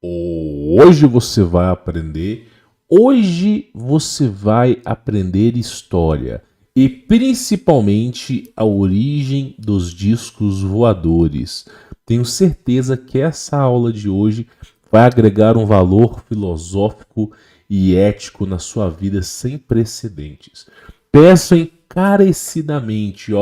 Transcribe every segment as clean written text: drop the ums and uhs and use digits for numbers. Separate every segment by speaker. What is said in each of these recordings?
Speaker 1: Hoje você vai aprender. Hoje você vai aprender história e principalmente a origem dos discos voadores. Tenho certeza que essa aula de hoje vai agregar um valor filosófico e ético na sua vida sem precedentes. Peço encarecidamente,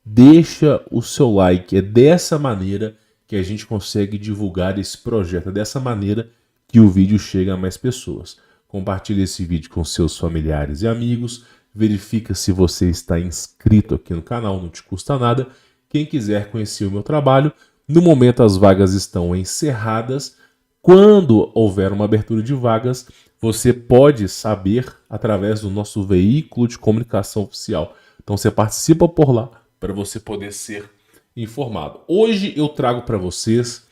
Speaker 1: deixa o seu like. É dessa maneira que a gente consegue divulgar esse projeto. É dessa maneira que o vídeo chega a mais pessoas. Compartilhe esse vídeo com seus familiares e amigos. Verifica se você está inscrito aqui no canal, não te custa nada. Quem quiser conhecer o meu trabalho, no momento as vagas estão encerradas. Quando houver uma abertura de vagas, você pode saber através do nosso veículo de comunicação oficial. Então você participa por lá para você poder ser informado. Hoje eu trago para vocês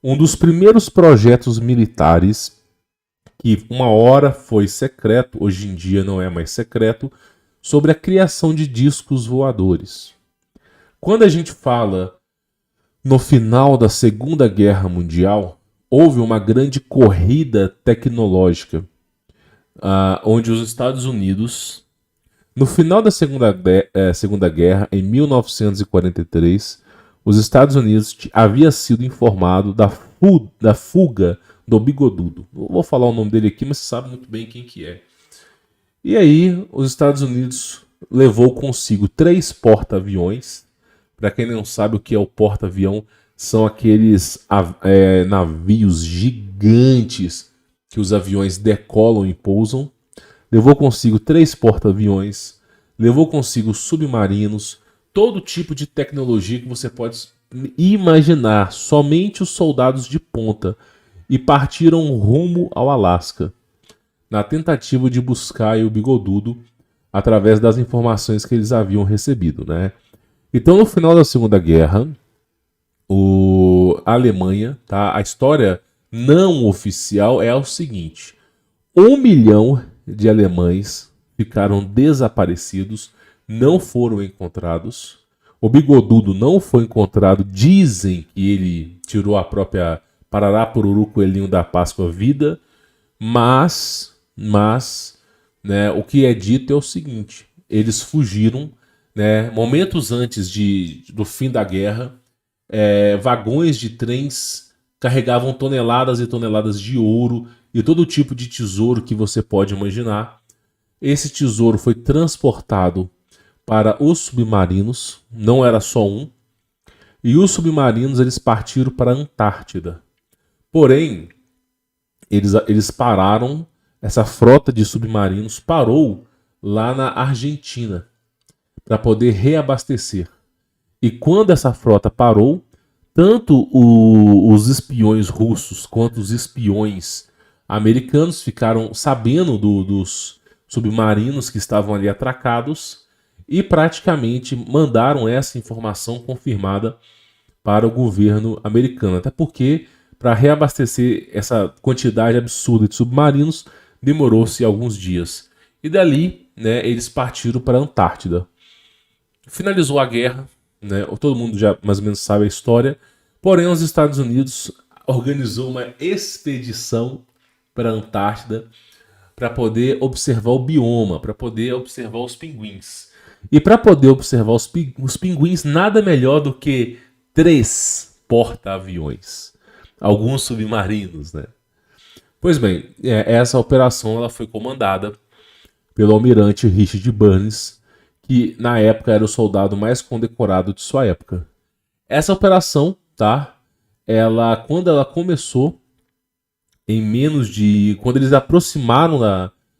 Speaker 1: um dos primeiros projetos militares que uma hora foi secreto, hoje em dia não é mais secreto, sobre a criação de discos voadores. Quando a gente fala no final da Segunda Guerra Mundial, houve uma grande corrida tecnológica, onde os Estados Unidos, no final da Segunda Guerra, em 1943, os Estados Unidos havia sido informado da fuga do Bigodudo. Não vou falar o nome dele aqui, mas você sabe muito bem quem que é. E aí, os Estados Unidos levou consigo 3 porta-aviões. Para quem não sabe o que é o porta-avião, são aqueles navios gigantes que os aviões decolam e pousam. Levou consigo 3 porta-aviões, levou consigo submarinos, todo tipo de tecnologia que você pode imaginar, somente os soldados de ponta, e partiram rumo ao Alasca, na tentativa de buscar o Bigodudo através das informações que eles haviam recebido, né? Então, no final da Segunda Guerra, a Alemanha, tá? A história não oficial é o seguinte: 1 milhão de alemães ficaram desaparecidos, não foram encontrados. O Bigodudo não foi encontrado. Dizem que ele tirou a própria Parará Pururu Coelhinho da Páscoa vida, mas né, o que é dito é o seguinte: eles fugiram, né, momentos antes do fim da guerra. Vagões de trens carregavam toneladas e toneladas de ouro e todo tipo de tesouro que você pode imaginar. Esse tesouro foi transportado para os submarinos, não era só um, e os submarinos eles partiram para a Antártida. Porém, eles pararam, essa frota de submarinos parou lá na Argentina para poder reabastecer. E quando essa frota parou, tanto os espiões russos quanto os espiões americanos ficaram sabendo dos submarinos que estavam ali atracados e praticamente mandaram essa informação confirmada para o governo americano. Até porque, para reabastecer essa quantidade absurda de submarinos, demorou-se alguns dias. E dali, né, eles partiram para a Antártida. Finalizou a guerra, né, todo mundo já mais ou menos sabe a história. Porém, os Estados Unidos organizou uma expedição para a Antártida para poder observar o bioma, para poder observar os pinguins. E para poder observar os pinguins, nada melhor do que 3 porta-aviões. Alguns submarinos, né? Pois bem, essa operação ela foi comandada pelo almirante Richard Burns, que na época era o soldado mais condecorado de sua época. Essa operação, tá? Quando ela começou, quando eles aproximaram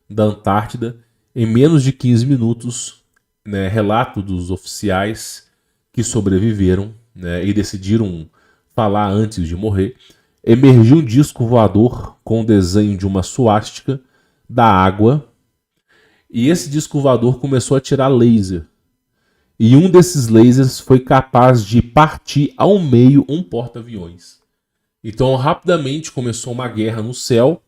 Speaker 1: da Antártida, em menos de 15 minutos, né, relato dos oficiais que sobreviveram, né, e decidiram falar antes de morrer, emergiu um disco voador com o desenho de uma suástica da água, e esse disco voador começou a tirar laser. E um desses lasers foi capaz de partir ao meio um porta-aviões. Então, rapidamente começou uma guerra no céu,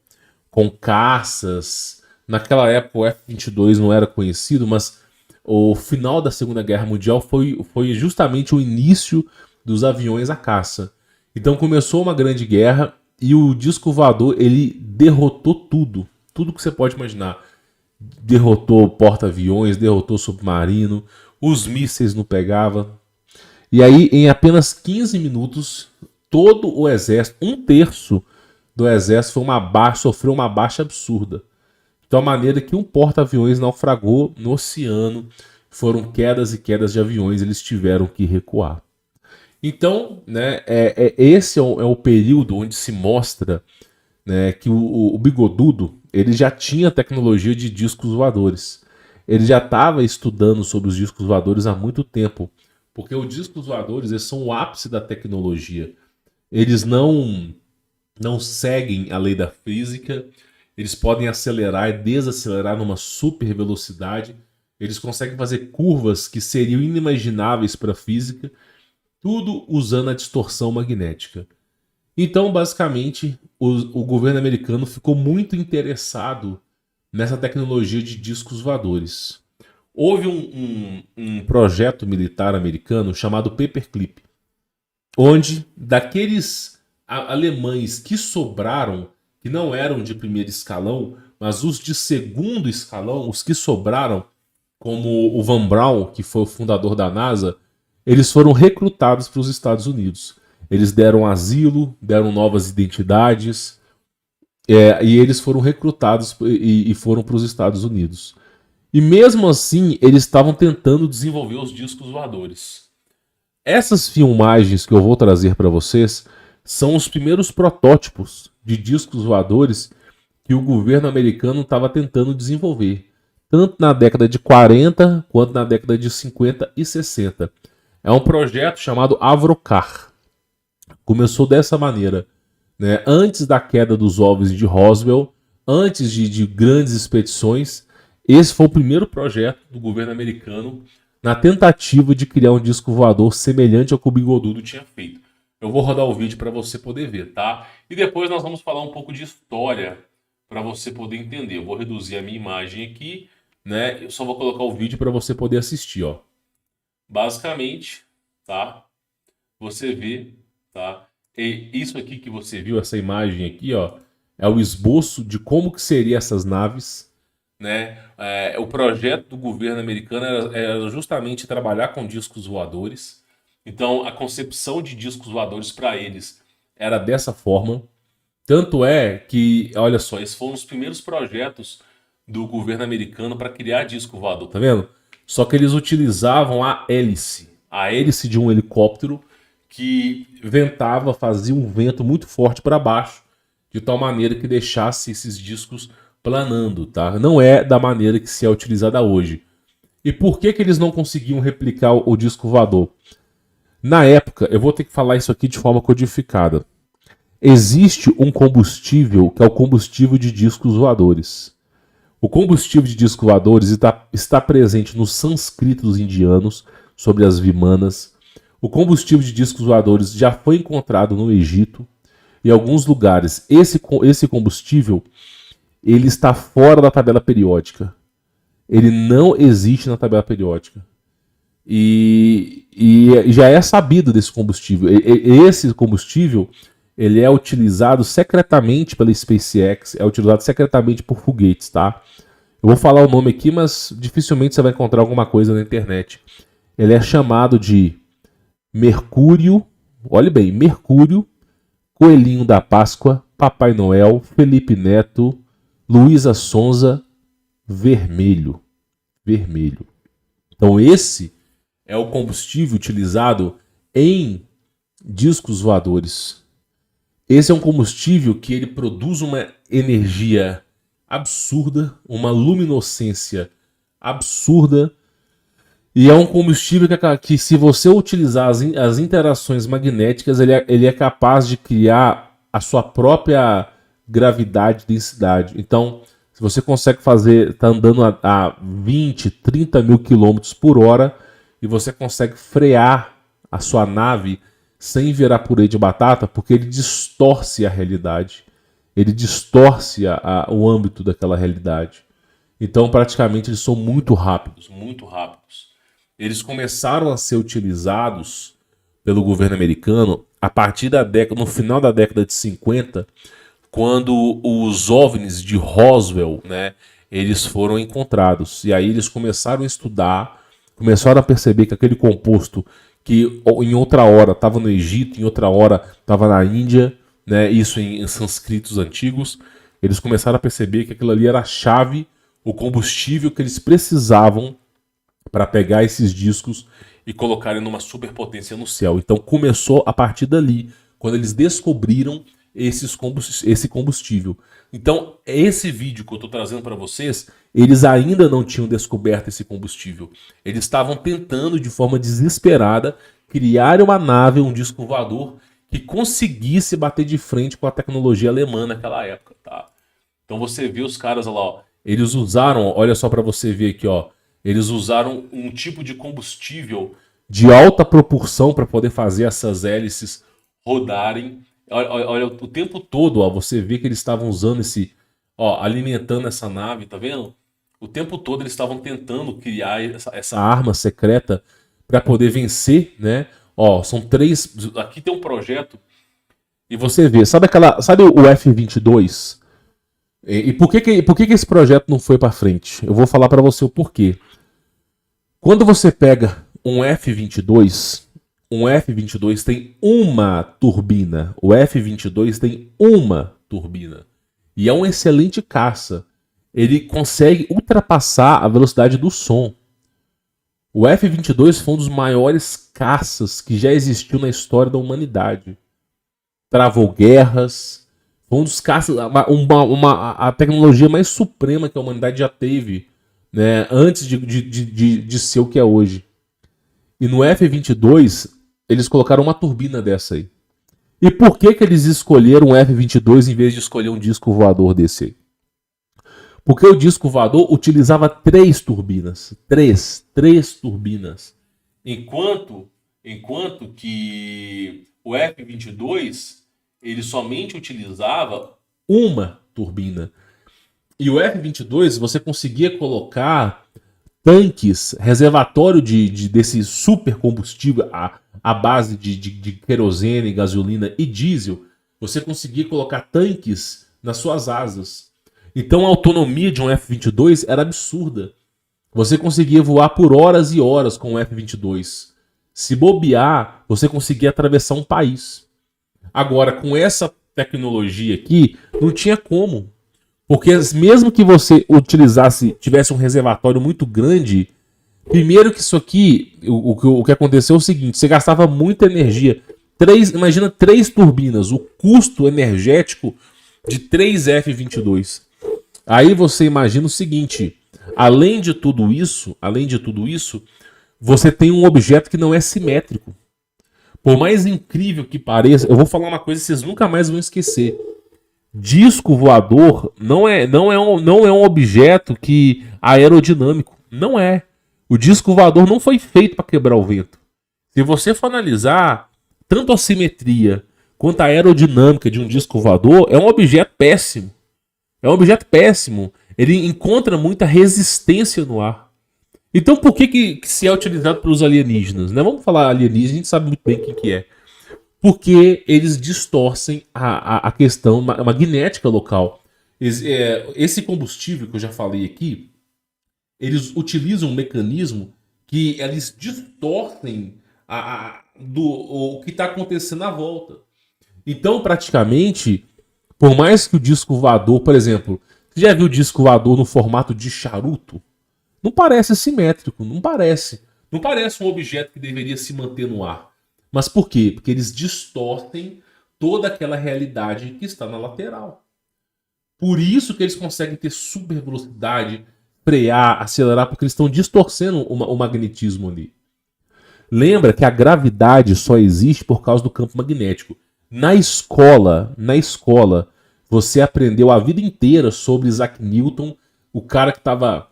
Speaker 1: com caças. Naquela época o F-22 não era conhecido, mas o final da Segunda Guerra Mundial foi justamente o início dos aviões a caça. Então começou uma grande guerra E o disco voador, ele derrotou tudo. Tudo que você pode imaginar. Derrotou porta-aviões, derrotou submarino, os mísseis não pegavam. E aí, em apenas 15 minutos, todo o exército, um terço do exército sofreu uma baixa absurda. Então, a maneira que um porta-aviões naufragou no oceano, foram quedas e quedas de aviões, eles tiveram que recuar. Então, né, esse é o período onde se mostra, né, que o Bigodudo ele já tinha tecnologia de discos voadores. Ele já estava estudando sobre os discos voadores há muito tempo, porque os discos voadores eles são o ápice da tecnologia. Eles não seguem a lei da física, eles podem acelerar e desacelerar numa super velocidade, eles conseguem fazer curvas que seriam inimagináveis para a física, tudo usando a distorção magnética. Então, basicamente, o governo americano ficou muito interessado nessa tecnologia de discos voadores. Houve um projeto militar americano chamado Paperclip, onde daqueles alemães que sobraram, que não eram de primeiro escalão, mas os de segundo escalão, os que sobraram, como o Von Braun, que foi o fundador da NASA, eles foram recrutados para os Estados Unidos. Eles deram asilo, deram novas identidades, e eles foram recrutados e foram para os Estados Unidos. E mesmo assim, eles estavam tentando desenvolver os discos voadores. Essas filmagens que eu vou trazer para vocês são os primeiros protótipos de discos voadores que o governo americano estava tentando desenvolver, tanto na década de 40 quanto na década de 50 e 60. É um projeto chamado Avrocar. Começou dessa maneira, né? Antes da queda dos ovos de Roswell, antes de grandes expedições, esse foi o primeiro projeto do governo americano na tentativa de criar um disco voador semelhante ao que o Bigodudo tinha feito. Eu vou rodar o vídeo para você poder ver, tá? E depois nós vamos falar um pouco de história para você poder entender. Eu vou reduzir a minha imagem aqui, né? Eu só vou colocar o vídeo para você poder assistir, ó. Basicamente, tá? Você vê, tá? E isso aqui que você viu, essa imagem aqui, ó, é o esboço de como que seriam essas naves, né? O projeto do governo americano era justamente trabalhar com discos voadores. Então, a concepção de discos voadores para eles era dessa forma. Tanto é que, olha só, esses foram os primeiros projetos do governo americano para criar disco voador, tá vendo? Só que eles utilizavam a hélice de um helicóptero que ventava, fazia um vento muito forte para baixo, de tal maneira que deixasse esses discos planando, tá? Não é da maneira que se é utilizada hoje. E por que eles não conseguiam replicar o disco voador? Na época, eu vou ter que falar isso aqui de forma codificada. Existe um combustível que é o combustível de discos voadores. O combustível de discos voadores está presente no sânscrito dos indianos, sobre as vimanas. O combustível de discos voadores já foi encontrado no Egito. Em alguns lugares, esse combustível ele está fora da tabela periódica. Ele não existe na tabela periódica. E já é sabido desse combustível. Esse combustível ele é utilizado secretamente pela SpaceX, é utilizado secretamente por foguetes, tá? Eu vou falar o nome aqui, mas dificilmente você vai encontrar alguma coisa na internet. Ele é chamado de Mercúrio, olhe bem, Mercúrio, Coelhinho da Páscoa, Papai Noel, Felipe Neto, Luísa Sonza, Vermelho. Vermelho. Então esse é o combustível utilizado em discos voadores. Esse é um combustível que ele produz uma energia absurda, uma luminescência absurda, e é um combustível que se você utilizar as interações magnéticas, ele é capaz de criar a sua própria gravidade e densidade. Então, se você consegue tá andando a 20, 30 mil quilômetros por hora, e você consegue frear a sua nave sem virar purê de batata, porque ele distorce a realidade. Ele distorce o âmbito daquela realidade. Então, praticamente, eles são muito rápidos, muito rápidos. Eles começaram a ser utilizados pelo governo americano a partir da década, no final da década de 50, quando os OVNIs de Roswell, né, eles foram encontrados. E aí eles começaram a estudar, começaram a perceber que aquele composto que em outra hora estava no Egito, em outra hora estava na Índia, né, isso em sânscritos antigos, eles começaram a perceber que aquilo ali era a chave, o combustível que eles precisavam para pegar esses discos e colocarem numa superpotência no céu. Então começou a partir dali, quando eles descobriram esse combustível. Então, esse vídeo que eu estou trazendo para vocês, eles ainda não tinham descoberto esse combustível. Eles estavam tentando, de forma desesperada, criar uma nave, um disco voador, que conseguisse bater de frente com a tecnologia alemã naquela época. Tá? Então você vê os caras lá, ó, eles usaram, olha só para você ver aqui, ó, eles usaram um tipo de combustível de alta propulsão para poder fazer essas hélices rodarem. Olha, o tempo todo, ó, você vê que eles estavam usando esse, ó, alimentando essa nave, tá vendo? O tempo todo eles estavam tentando criar essa arma secreta para poder vencer, né? Ó, são 3, aqui tem um projeto e você vê, sabe o F-22? E por que esse projeto não foi para frente? Eu vou falar para você o porquê. Quando você pega um F-22 tem uma turbina. O F-22 tem uma turbina. E é um excelente caça. Ele consegue ultrapassar a velocidade do som. O F-22 foi um dos maiores caças que já existiu na história da humanidade. Travou guerras. Foi um dos caças, a tecnologia mais suprema que a humanidade já teve, né, antes de ser o que é hoje. E no F-22, eles colocaram uma turbina dessa aí. E por que eles escolheram um F-22 em vez de escolher um disco voador desse aí? Porque o disco voador utilizava 3 turbinas. 3 turbinas. Enquanto que o F-22, ele somente utilizava uma turbina. E o F-22, você conseguia colocar tanques, reservatório desse super combustível à base de querosene, gasolina e diesel, você conseguia colocar tanques nas suas asas. Então a autonomia de um F-22 era absurda. Você conseguia voar por horas e horas com o F-22. Se bobear, você conseguia atravessar um país. Agora, com essa tecnologia aqui, não tinha como. Porque mesmo que você tivesse um reservatório muito grande, primeiro que isso aqui, o que aconteceu é o seguinte, você gastava muita energia. Imagina 3 turbinas, o custo energético de 3 F-22. Aí você imagina o seguinte, além de tudo isso, você tem um objeto que não é simétrico. Por mais incrível que pareça, eu vou falar uma coisa que vocês nunca mais vão esquecer. Disco voador não é um objeto que aerodinâmico. Não é. O disco voador não foi feito para quebrar o vento. Se você for analisar, tanto a simetria quanto a aerodinâmica de um disco voador, é um objeto péssimo. É um objeto péssimo. Ele encontra muita resistência no ar. Então por que se é utilizado pelos alienígenas? Né? Vamos falar alienígenas, a gente sabe muito bem quem que é. Porque eles distorcem a questão magnética local. Esse combustível que eu já falei aqui, eles utilizam um mecanismo que eles distorcem o que está acontecendo à volta. Então, praticamente, por mais que o disco voador, por exemplo, você já viu o disco voador no formato de charuto? Não parece simétrico, não parece. Não parece um objeto que deveria se manter no ar. Mas por quê? Porque eles distorcem toda aquela realidade que está na lateral. Por isso que eles conseguem ter super velocidade, frear, acelerar, porque eles estão distorcendo o magnetismo ali. Lembra que a gravidade só existe por causa do campo magnético. Na escola, você aprendeu a vida inteira sobre Isaac Newton, o cara que estava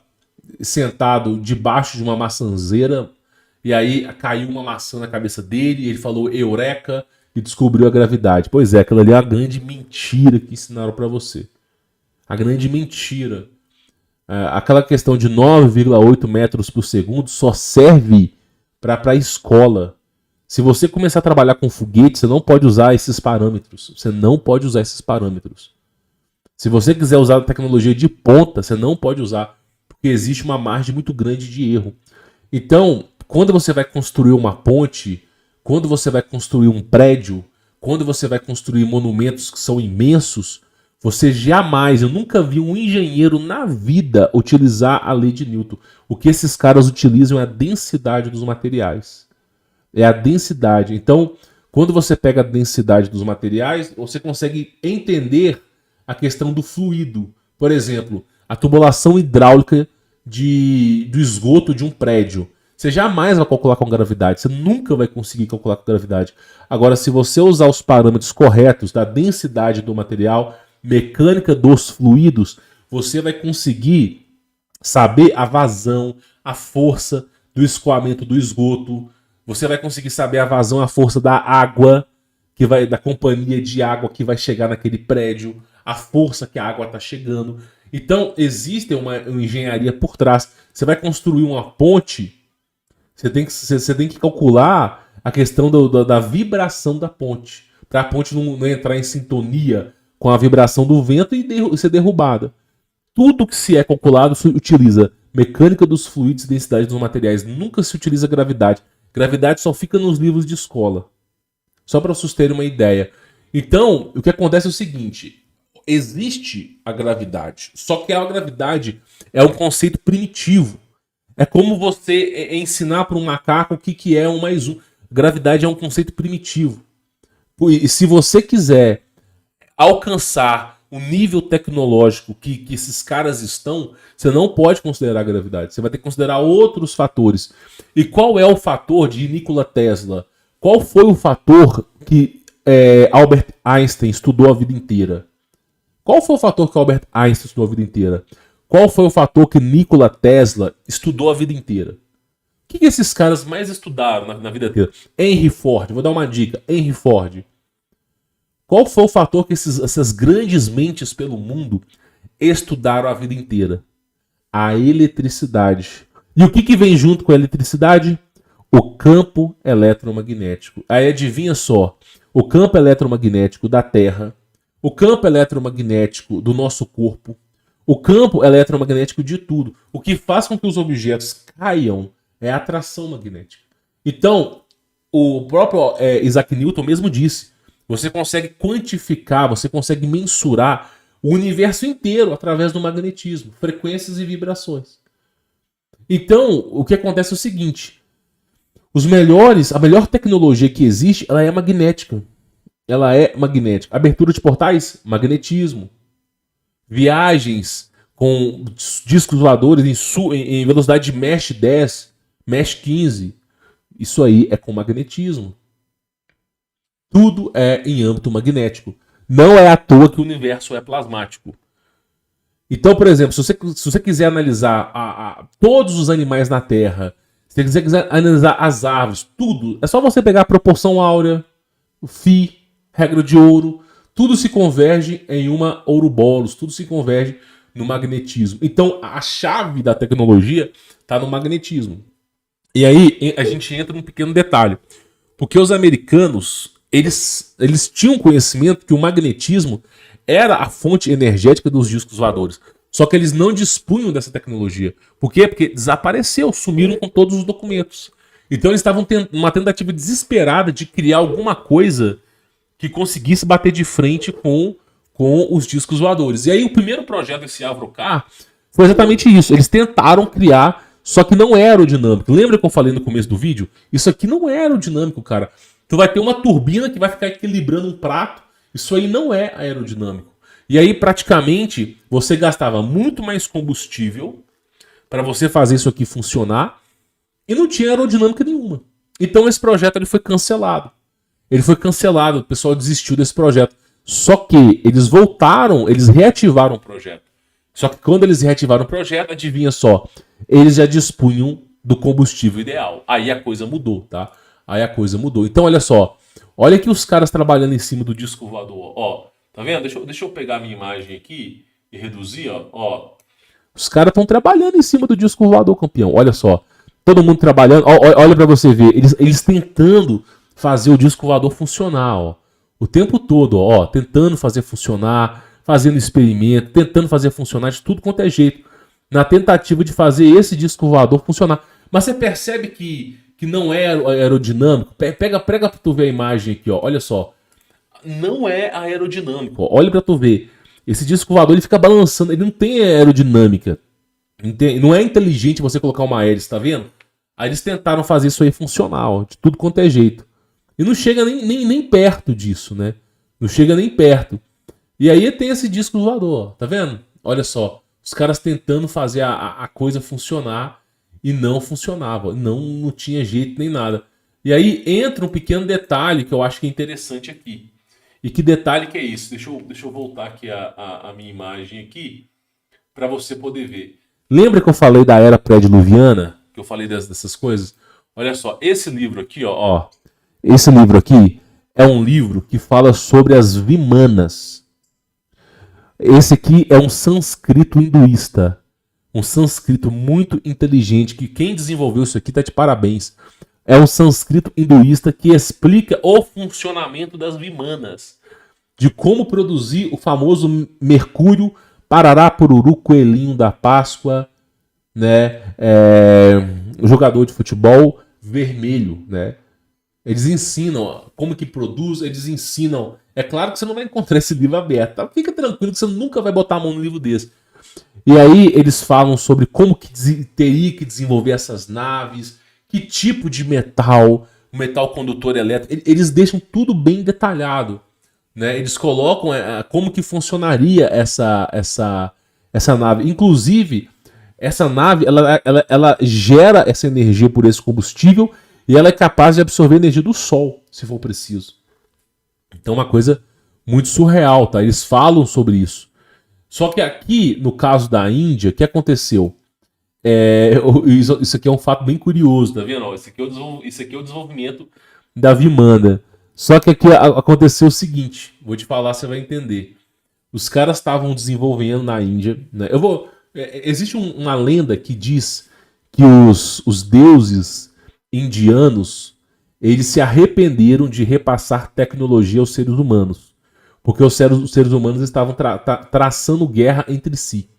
Speaker 1: sentado debaixo de uma maçanzeira, e aí caiu uma maçã na cabeça dele, e ele falou Eureka e descobriu a gravidade. Pois é, aquilo ali é a grande mentira que ensinaram para você. A grande mentira. Aquela questão de 9,8 metros por segundo só serve para a escola. Se você começar a trabalhar com foguete, você não pode usar esses parâmetros. Você não pode usar esses parâmetros. Se você quiser usar a tecnologia de ponta, você não pode usar, porque existe uma margem muito grande de erro. Então, quando você vai construir uma ponte, quando você vai construir um prédio, quando você vai construir monumentos que são imensos, você jamais, eu nunca vi um engenheiro na vida utilizar a lei de Newton. O que esses caras utilizam é a densidade dos materiais. É a densidade. Então, quando você pega a densidade dos materiais, você consegue entender a questão do fluido. Por exemplo, a tubulação hidráulica do esgoto de um prédio. Você jamais vai calcular com gravidade. Você nunca vai conseguir calcular com gravidade. Agora, se você usar os parâmetros corretos da densidade do material, mecânica dos fluidos, você vai conseguir saber a vazão, a força do escoamento do esgoto. Você vai conseguir saber a vazão, a força da água, da companhia de água que vai chegar naquele prédio, a força que a água está chegando. Então, existe uma engenharia por trás. Você vai construir uma ponte, você tem que calcular a questão da vibração da ponte, para a ponte não entrar em sintonia com a vibração do vento e ser derrubada. Tudo que se é calculado se utiliza mecânica dos fluidos e densidade dos materiais. Nunca se utiliza gravidade. Gravidade só fica nos livros de escola. Só para vocês terem uma ideia. Então, o que acontece é o seguinte. Existe a gravidade. Só que a gravidade é um conceito primitivo. É como você ensinar para um macaco o que é 1 mais 1. Gravidade é um conceito primitivo. E se você quiser alcançar o nível tecnológico que esses caras estão, você não pode considerar a gravidade. Você vai ter que considerar outros fatores. E qual é o fator de Nikola Tesla? Qual foi o fator que Albert Einstein estudou a vida inteira? Qual foi o fator que Albert Einstein estudou a vida inteira? Qual foi o fator que Nikola Tesla estudou a vida inteira? O que esses caras mais estudaram na vida inteira? Henry Ford, vou dar uma dica. Henry Ford. Qual foi o fator que essas grandes mentes pelo mundo estudaram a vida inteira? A eletricidade. E o que vem junto com a eletricidade? O campo eletromagnético. Aí adivinha só, o campo eletromagnético da Terra, o campo eletromagnético do nosso corpo, o campo eletromagnético de tudo. O que faz com que os objetos caiam é a atração magnética. Então, o próprio Isaac Newton mesmo disse, você consegue quantificar, você consegue mensurar o universo inteiro através do magnetismo, frequências e vibrações. Então, o que acontece é o seguinte, a melhor tecnologia que existe, ela é magnética. Ela é magnética. Abertura de portais, magnetismo. Viagens com discos voadores em velocidade de Mach 10, Mach 15. Isso aí é com magnetismo. Tudo é em âmbito magnético. Não é à toa que o universo é plasmático. Então, por exemplo, se você quiser analisar todos os animais na Terra, se você quiser analisar as árvores, tudo, é só você pegar a proporção áurea, o Φ, regra de ouro, tudo se converge em uma Ouroboros, tudo se converge no magnetismo. Então, a chave da tecnologia está no magnetismo. E aí, a gente entra num pequeno detalhe. Porque os americanos, eles tinham conhecimento que o magnetismo era a fonte energética dos discos voadores. Só que eles não dispunham dessa tecnologia. Por quê? Porque desapareceu, sumiram com todos os documentos. Então eles estavam numa tentativa desesperada de criar alguma coisa que conseguisse bater de frente com os discos voadores. E aí o primeiro projeto desse Avrocar foi exatamente isso. Eles tentaram criar, só que não é aerodinâmico. Lembra que eu falei no começo do vídeo? Isso aqui não é aerodinâmico, cara. Tu vai ter uma turbina que vai ficar equilibrando um prato. Isso aí não é aerodinâmico. E aí, praticamente, você gastava muito mais combustível para você fazer isso aqui funcionar e não tinha aerodinâmica nenhuma. Então esse projeto ele foi cancelado. Ele foi cancelado, o pessoal desistiu desse projeto. Só que eles voltaram, eles reativaram o projeto. Só que quando eles reativaram o projeto, adivinha só, eles já dispunham do combustível ideal. Aí a coisa mudou, tá? Aí a coisa mudou. Então olha só, olha aqui os caras trabalhando em cima do disco voador, ó. Tá vendo? Deixa eu pegar a minha imagem aqui e reduzir, ó. Os caras estão trabalhando em cima do disco voador, campeão. Olha só. Todo mundo trabalhando. Olha pra você ver. Eles tentando fazer o disco voador funcionar, ó. O tempo todo, ó, tentando fazer funcionar, fazendo experimento, tentando fazer funcionar de tudo quanto é jeito, na tentativa de fazer esse disco voador funcionar. Mas você percebe que não é aerodinâmico? Pega pra tu ver a imagem aqui, ó. Olha só. Não é aerodinâmico. Ó. Olha pra tu ver. Esse disco voador ele fica balançando. Ele não tem aerodinâmica. Não é inteligente você colocar uma hélice, tá vendo? Aí eles tentaram fazer isso aí funcionar, ó, de tudo quanto é jeito. E não chega nem perto disso, né? Não chega nem perto. E aí tem esse disco voador, ó, tá vendo? Olha só. Os caras tentando fazer a coisa funcionar e não funcionava. Não tinha jeito nem nada. E aí entra um pequeno detalhe que eu acho que é interessante aqui. E que detalhe que é isso? Deixa eu voltar aqui a minha imagem aqui para você poder ver. Lembra que eu falei da era pré-diluviana? Que eu falei dessas coisas? Olha só, esse livro aqui, ó. Esse livro aqui é um livro que fala sobre as Vimanas. Esse aqui é um sânscrito hinduísta. Um sânscrito muito inteligente, que quem desenvolveu isso aqui tá de parabéns. É um sânscrito hinduísta que explica o funcionamento das Vimanas. De como produzir o famoso Mercúrio, Parará, Pururu, Coelhinho da Páscoa, né? O jogador de futebol vermelho, né? Eles ensinam ó, como que produz, eles ensinam. É claro que você não vai encontrar esse livro aberto, tá? Fica tranquilo que você nunca vai botar a mão no livro desse. E aí eles falam sobre como que teria que desenvolver essas naves, que tipo de metal, o metal condutor elétrico. Eles deixam tudo bem detalhado, né? Eles colocam como que funcionaria essa nave. Inclusive, essa nave ela gera essa energia por esse combustível e ela é capaz de absorver a energia do Sol, se for preciso. Então, uma coisa muito surreal, tá? Eles falam sobre isso. Só que aqui, no caso da Índia, o que aconteceu? Isso aqui é um fato bem curioso, tá vendo? Isso aqui é o desenvolvimento da Vimana. Só que aqui aconteceu o seguinte, vou te falar, você vai entender. Os caras estavam desenvolvendo na Índia, né? Existe uma lenda que diz que os deuses indianos, eles se arrependeram de repassar tecnologia aos seres humanos, porque os seres humanos estavam traçando guerra entre si.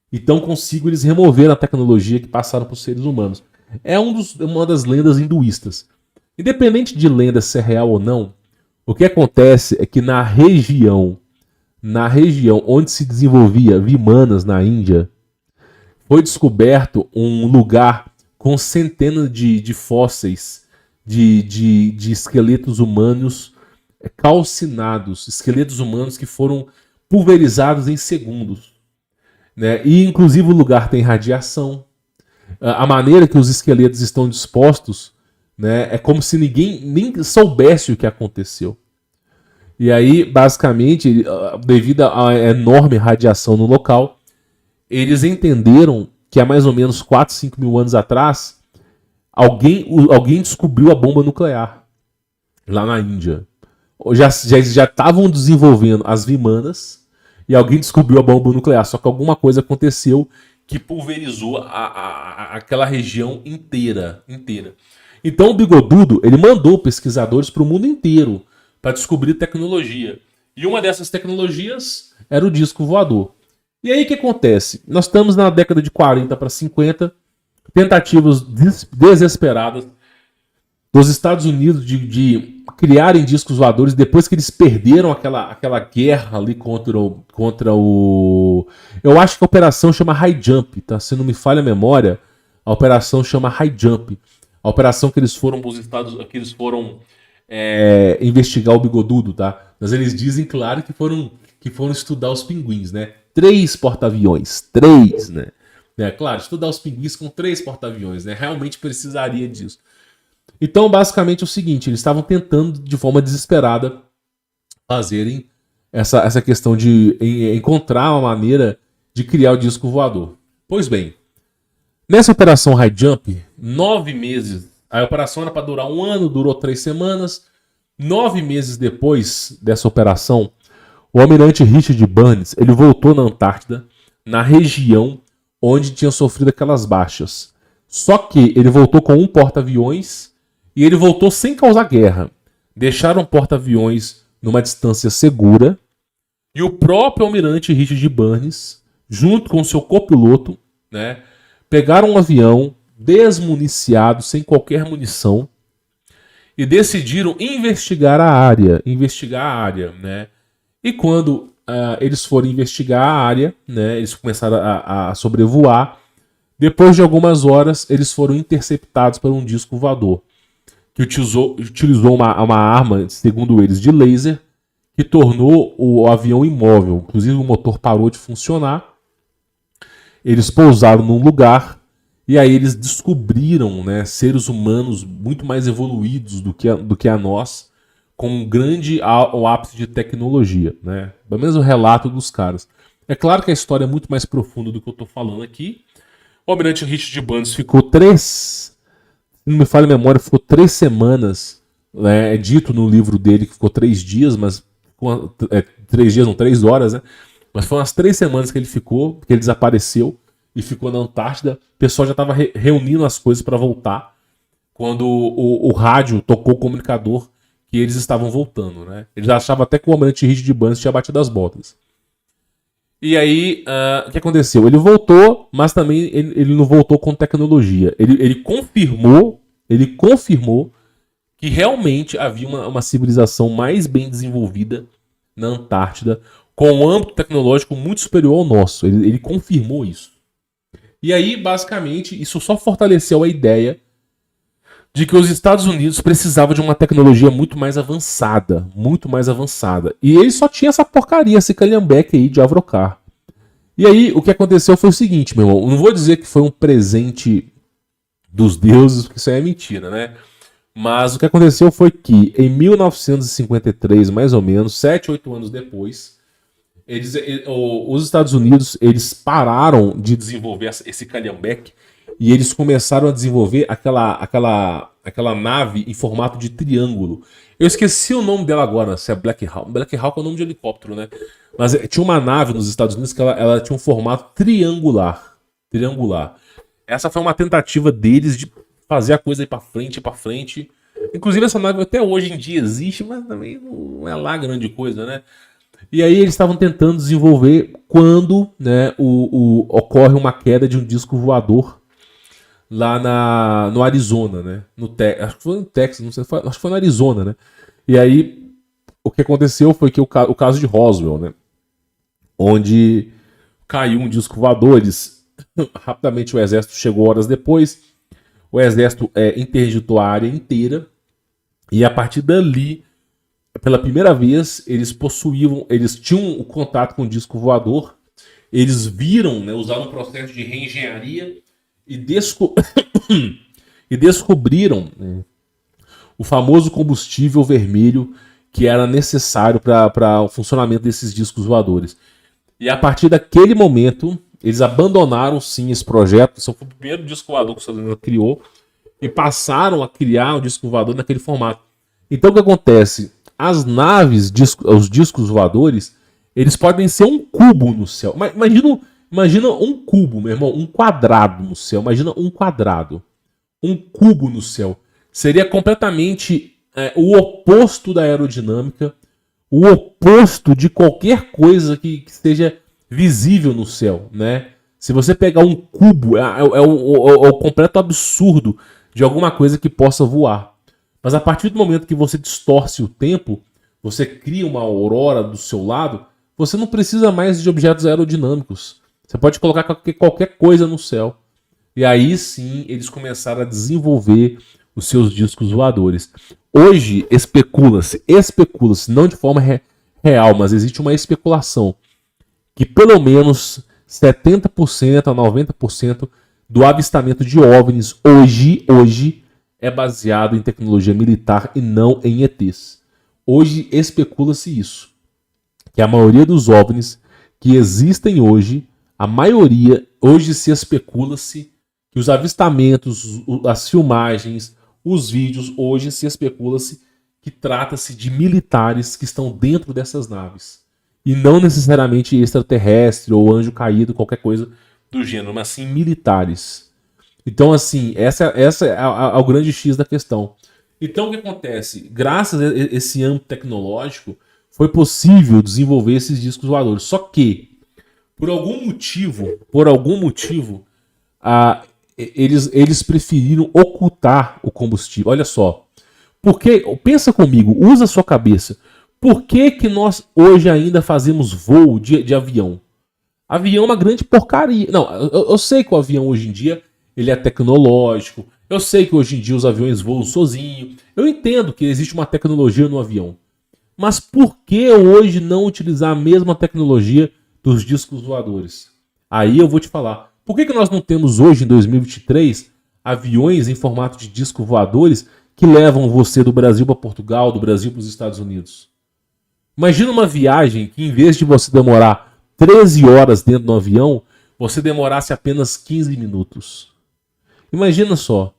Speaker 1: Então consigo eles removeram a tecnologia que passaram para os seres humanos. É uma das lendas hinduístas. Independente de lenda ser real ou não, o que acontece é que na região onde se desenvolvia Vimanas na Índia, foi descoberto um lugar com centenas de fósseis de esqueletos humanos calcinados, esqueletos humanos que foram pulverizados em segundos, né? E inclusive o lugar tem radiação. A maneira que os esqueletos estão dispostos, né, é como se ninguém nem soubesse o que aconteceu. E aí, basicamente, devido à enorme radiação no local, eles entenderam que há mais ou menos 4, 5 mil anos atrás, alguém descobriu a bomba nuclear lá na Índia. Já estavam desenvolvendo as Vimanas e alguém descobriu a bomba nuclear. Só que alguma coisa aconteceu que pulverizou aquela região inteira. Então o Bigodudo ele mandou pesquisadores para o mundo inteiro para descobrir tecnologia. E uma dessas tecnologias era o disco voador. E aí o que acontece? Nós estamos na década de 40 para 50, tentativas desesperadas dos Estados Unidos de criarem discos voadores depois que eles perderam aquela guerra ali contra o... Eu acho que a operação chama High Jump, tá? Se não me falha a memória, a operação chama High Jump. A operação que eles foram para os Estados Unidos, que eles foram investigar o Bigodudo, tá? Mas eles dizem, claro, que foram estudar os pinguins, né? 3 porta-aviões, 3, né? Claro, estudar os pinguins com 3 porta-aviões, né? Realmente precisaria disso. Então, basicamente, é o seguinte, eles estavam tentando, de forma desesperada, fazerem essa questão de encontrar uma maneira de criar o disco voador. Pois bem, nessa operação High Jump, 9 meses, a operação era para durar 1 ano, durou 3 semanas. 9 meses depois dessa operação, o almirante Richard Burns, ele voltou na Antártida, na região onde tinha sofrido aquelas baixas. Só que ele voltou com um porta-aviões e ele voltou sem causar guerra. deixaram o porta-aviões numa distância segura e o próprio almirante Richard Burns, junto com seu copiloto, né, pegaram um avião desmuniciado, sem qualquer munição, e decidiram investigar a área, né? E quando eles foram investigar a área, né, eles começaram a sobrevoar. Depois de algumas horas, eles foram interceptados por um disco voador, que utilizou uma arma, segundo eles, de laser, que tornou o avião imóvel. Inclusive o motor parou de funcionar. Eles pousaram num lugar e aí eles descobriram, né, seres humanos muito mais evoluídos do que a nós, com um grande ápice de tecnologia, né? Pelo menos o relato dos caras. É claro que a história é muito mais profunda do que eu estou falando aqui. O almirante Richard Burns ficou se não me falha a memória, ficou 3 semanas, né? É dito no livro dele que ficou 3 dias, mas 3 dias, não, 3 horas, né? Mas foram as 3 semanas que ele ficou, porque ele desapareceu e ficou na Antártida. O pessoal já estava reunindo as coisas para voltar, quando o rádio tocou o comunicador que eles estavam voltando, né? Eles achavam até que o almirante Richard Burns tinha batido as botas. E aí, o que aconteceu? Ele voltou, mas também ele não voltou com tecnologia. Ele confirmou que realmente havia uma civilização mais bem desenvolvida na Antártida, com um âmbito tecnológico muito superior ao nosso. Ele confirmou isso. E aí, basicamente, isso só fortaleceu a ideia de que os Estados Unidos precisavam de uma tecnologia muito mais avançada. E ele só tinha essa porcaria, esse calhambeque aí de Avrocar. E aí, o que aconteceu foi o seguinte, meu irmão. Não vou dizer que foi um presente dos deuses, porque isso aí é mentira, né? Mas o que aconteceu foi que, em 1953, mais ou menos, 7, 8 anos depois, os Estados Unidos eles pararam de desenvolver esse calhambeque e eles começaram a desenvolver aquela nave em formato de triângulo. Eu esqueci o nome dela agora, se é Black Hawk. Black Hawk é o nome de helicóptero, né? Mas tinha uma nave nos Estados Unidos que ela tinha um formato triangular. Essa foi uma tentativa deles de fazer a coisa ir pra frente. Inclusive essa nave até hoje em dia existe, mas também não é lá grande coisa, né? E aí eles estavam tentando desenvolver quando, né, ocorre uma queda de um disco voador lá no Arizona, né? Acho que foi no Texas, não sei, acho que foi no Arizona, né? E aí o que aconteceu foi que o caso de Roswell, né? Onde caiu um disco voador, rapidamente o exército chegou horas depois, o exército interditou a área inteira e a partir dali, pela primeira vez, eles tinham o contato com o disco voador, eles viram, né, usaram um processo de reengenharia e descobriram, né, o famoso combustível vermelho que era necessário para o funcionamento desses discos voadores. E a partir daquele momento, eles abandonaram sim esse projeto. Isso foi o primeiro disco voador que o Estados Unidos criou e passaram a criar o disco voador naquele formato. Então o que acontece? As naves, os discos voadores, eles podem ser um cubo no céu. Imagina um cubo, meu irmão, um quadrado no céu. Imagina um quadrado. Um cubo no céu. Seria completamente o oposto da aerodinâmica, o oposto de qualquer coisa que esteja visível no céu, né? Se você pegar um cubo, é o completo absurdo de alguma coisa que possa voar. Mas a partir do momento que você distorce o tempo, você cria uma aurora do seu lado, você não precisa mais de objetos aerodinâmicos. Você pode colocar qualquer coisa no céu. E aí sim eles começaram a desenvolver os seus discos voadores. Hoje especula-se, não de forma real, mas existe uma especulação que pelo menos 70% a 90% do avistamento de OVNIs hoje é baseado em tecnologia militar e não em ETs. Hoje especula-se isso, que a maioria dos OVNIs que existem hoje, hoje se especula-se que os avistamentos, as filmagens, os vídeos, hoje se especula-se que trata-se de militares que estão dentro dessas naves. E não necessariamente extraterrestre ou anjo caído, qualquer coisa do gênero, mas sim militares. Então, assim, essa é o grande X da questão. Então o que acontece? Graças a esse âmbito tecnológico, foi possível desenvolver esses discos voadores. Só que, por algum motivo, eles preferiram ocultar o combustível. Olha só. Porque, pensa comigo, usa a sua cabeça. Por que nós hoje ainda fazemos voo de avião? Avião é uma grande porcaria. Não, eu sei que o avião hoje em dia ele é tecnológico. Eu sei que hoje em dia os aviões voam sozinhos. Eu entendo que existe uma tecnologia no avião. Mas por que hoje não utilizar a mesma tecnologia dos discos voadores? Aí eu vou te falar. Por que nós não temos hoje, em 2023, aviões em formato de disco voadores que levam você do Brasil para Portugal, do Brasil para os Estados Unidos? Imagina uma viagem que, em vez de você demorar 13 horas dentro do avião, você demorasse apenas 15 minutos. Imagina só.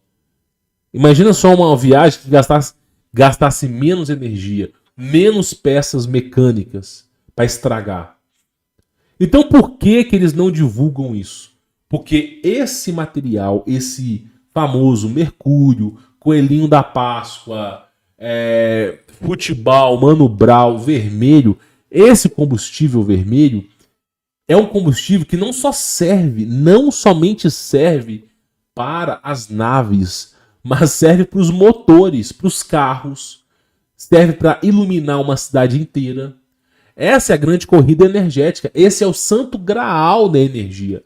Speaker 1: Imagina só uma viagem que gastasse menos energia, menos peças mecânicas para estragar. Então por que eles não divulgam isso? Porque esse material, esse famoso mercúrio, coelhinho da Páscoa, futebol, Mano Brown, vermelho, esse combustível vermelho é um combustível que não somente serve para as naves, mas serve para os motores, para os carros, serve para iluminar uma cidade inteira. Essa é a grande corrida energética. Esse é o santo graal da energia.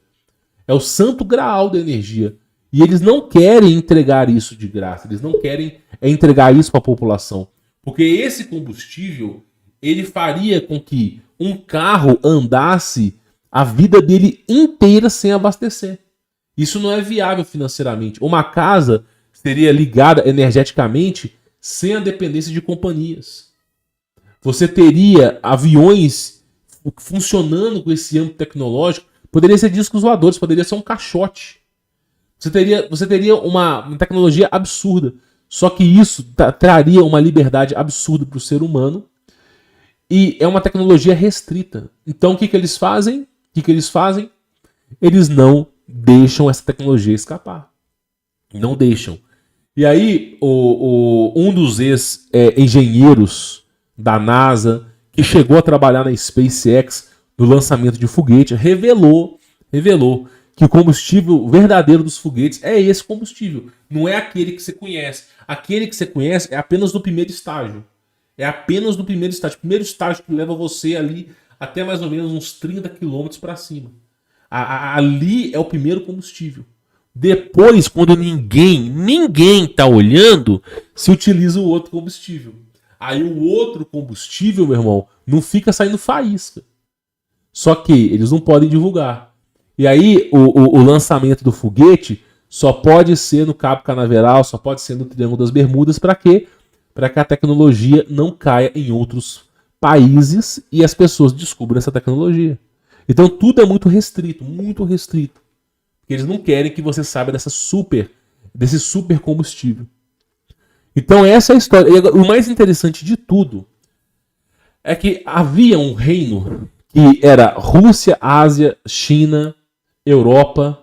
Speaker 1: É o santo graal da energia. E eles não querem entregar isso de graça. Eles não querem entregar isso para a população. Porque esse combustível, ele faria com que um carro andasse a vida dele inteira sem abastecer. Isso não é viável financeiramente. Uma casa seria ligada energeticamente sem a dependência de companhias. Você teria aviões funcionando com esse âmbito tecnológico. Poderia ser discos voadores, poderia ser um caixote. Você teria uma tecnologia absurda. Só que isso traria uma liberdade absurda para o ser humano. E é uma tecnologia restrita. Então o que eles fazem? Eles não deixam essa tecnologia escapar. Não deixam. E aí, um dos ex-engenheiros da NASA, que chegou a trabalhar na SpaceX no lançamento de foguete, revelou que o combustível verdadeiro dos foguetes é esse combustível. Não é aquele que você conhece. Aquele que você conhece é apenas no primeiro estágio. É apenas no primeiro estágio. O primeiro estágio que leva você ali até mais ou menos uns 30 quilômetros para cima. Ali é o primeiro combustível. Depois, quando ninguém tá olhando, se utiliza o outro combustível. Aí o outro combustível, meu irmão, não fica saindo faísca. Só que eles não podem divulgar. E aí o lançamento do foguete só pode ser no Cabo Canaveral, só pode ser no Triângulo das Bermudas. Para quê? Para que a tecnologia não caia em outros países e as pessoas descubram essa tecnologia. Então tudo é muito restrito, muito restrito. Porque eles não querem que você saiba desse super combustível. Então essa é a história. E o mais interessante de tudo é que havia um reino que era Rússia, Ásia, China, Europa.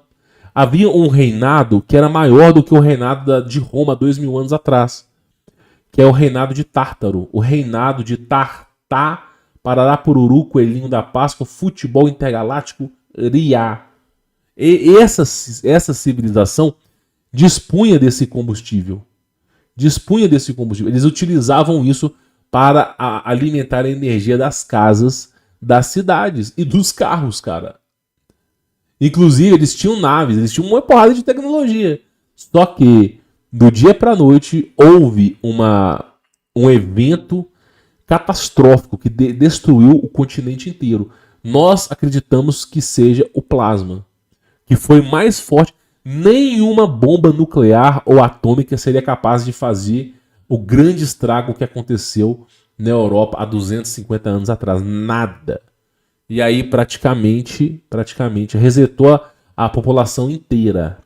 Speaker 1: Havia um reinado que era maior do que o reinado de Roma 2000 anos atrás, que é o reinado de Tártaro, o reinado de Tartá, Pararapururu, Coelhinho da Páscoa, Futebol Intergaláctico, Riá. E essa civilização dispunha desse combustível. Eles utilizavam isso para alimentar a energia das casas, das cidades e dos carros, cara. Inclusive, eles tinham naves, eles tinham uma porrada de tecnologia. Só que, do dia para a noite, houve um evento catastrófico que destruiu o continente inteiro. Nós acreditamos que seja o plasma, que foi mais forte. Nenhuma bomba nuclear ou atômica seria capaz de fazer o grande estrago que aconteceu na Europa há 250 anos atrás. Nada. E aí praticamente resetou a população inteira.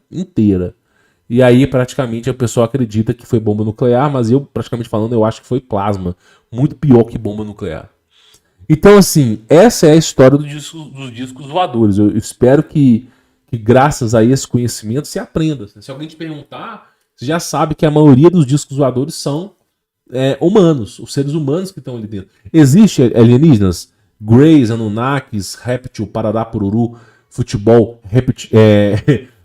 Speaker 1: E aí praticamente a pessoa acredita que foi bomba nuclear, mas eu, praticamente falando, eu acho que foi plasma. Muito pior que bomba nuclear. Então, assim, essa é a história dos discos voadores. Eu espero que graças a esse conhecimento se aprenda. Se alguém te perguntar, você já sabe que a maioria dos discos voadores são humanos, os seres humanos que estão ali dentro. Existe alienígenas? Greys, Anunnakis, Réptil, Parará, Pururu, futebol,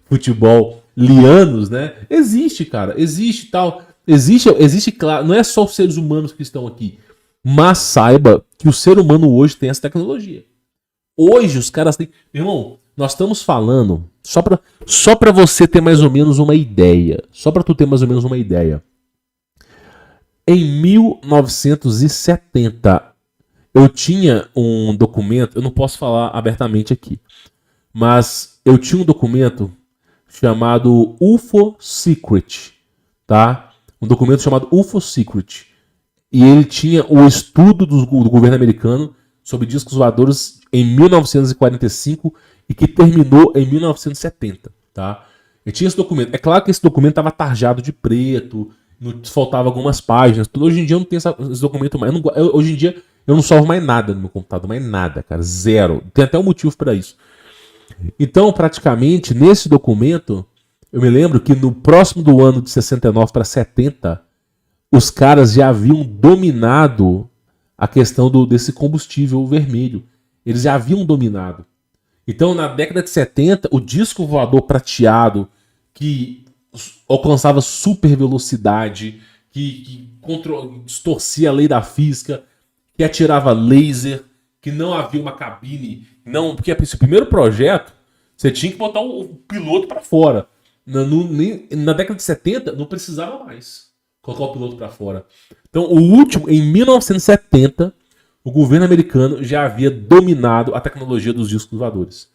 Speaker 1: futebol, lianos, né? Existe, cara, existe tal. Existe, claro, não é só os seres humanos que estão aqui, mas saiba que o ser humano hoje tem essa tecnologia. Hoje os caras têm... Irmão, nós estamos falando, só pra você ter mais ou menos uma ideia, só pra tu ter mais ou menos uma ideia. Em 1970, eu tinha um documento, eu não posso falar abertamente aqui, mas eu tinha um documento chamado UFO Secret, tá? Um documento chamado UFO Secret. E ele tinha o estudo do governo americano sobre discos voadores em 1945 e que terminou em 1970, tá? Eu tinha esse documento. É claro que esse documento estava tarjado de preto, faltava algumas páginas. Hoje em dia eu não tenho esse documento mais. Hoje em dia eu não salvo mais nada no meu computador, mais nada, cara. Zero. Tem até um motivo para isso. Então, praticamente, nesse documento, eu me lembro que no próximo do ano de 69 para 70, os caras já haviam dominado a questão desse combustível vermelho. Eles já haviam dominado. Então, na década de 70, o disco voador prateado, que alcançava super velocidade, que distorcia a lei da física, que atirava laser, que não havia uma cabine. Não, porque esse primeiro projeto, você tinha que botar o piloto para fora. Na década de 70, não precisava mais colocar o piloto para fora. Então, o último, em 1970, o governo americano já havia dominado a tecnologia dos discos voadores.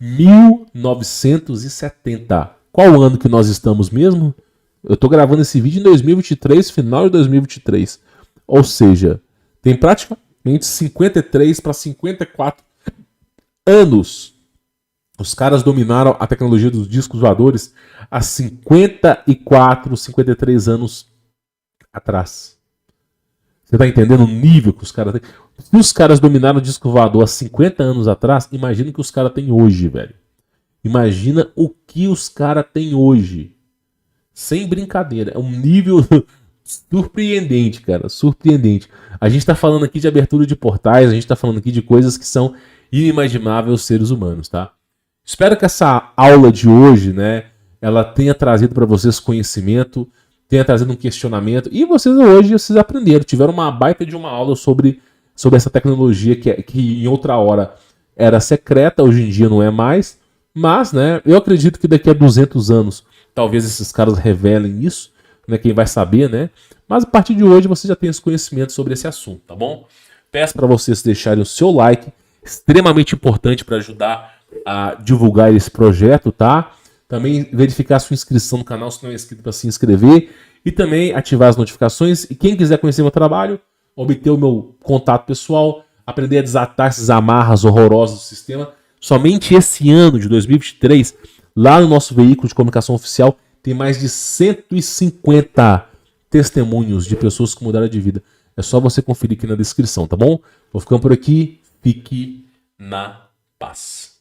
Speaker 1: 1970. Qual ano que nós estamos mesmo? Eu estou gravando esse vídeo em 2023, final de 2023. Ou seja, tem praticamente 53 para 54 anos. Os caras dominaram a tecnologia dos discos voadores há 54, 53 anos atrás. Você tá entendendo o nível que os caras têm? Se os caras dominaram o disco voador há 50 anos atrás, imagina o que os caras têm hoje, velho. Imagina o que os caras têm hoje. Sem brincadeira. É um nível surpreendente, cara. Surpreendente. A gente tá falando aqui de abertura de portais, a gente tá falando aqui de coisas que são inimagináveis aos seres humanos, tá? Espero que essa aula de hoje, né, ela tenha trazido para vocês conhecimento, tenha trazido um questionamento, e vocês aprenderam, tiveram uma baita de uma aula sobre essa tecnologia que em outra hora era secreta, hoje em dia não é mais, mas, né, eu acredito que daqui a 200 anos, talvez esses caras revelem isso, né, quem vai saber, né, mas a partir de hoje você já tem esse conhecimento sobre esse assunto, tá bom? Peço para vocês deixarem o seu like, extremamente importante para ajudar a divulgar esse projeto, tá? Também verificar a sua inscrição no canal, se não é inscrito, para se inscrever. E também ativar as notificações. E quem quiser conhecer meu trabalho, obter o meu contato pessoal, aprender a desatar essas amarras horrorosas do sistema. Somente esse ano de 2023, lá no nosso veículo de comunicação oficial, tem mais de 150 testemunhos de pessoas que mudaram de vida. É só você conferir aqui na descrição, tá bom? Vou ficando por aqui. Fique na paz.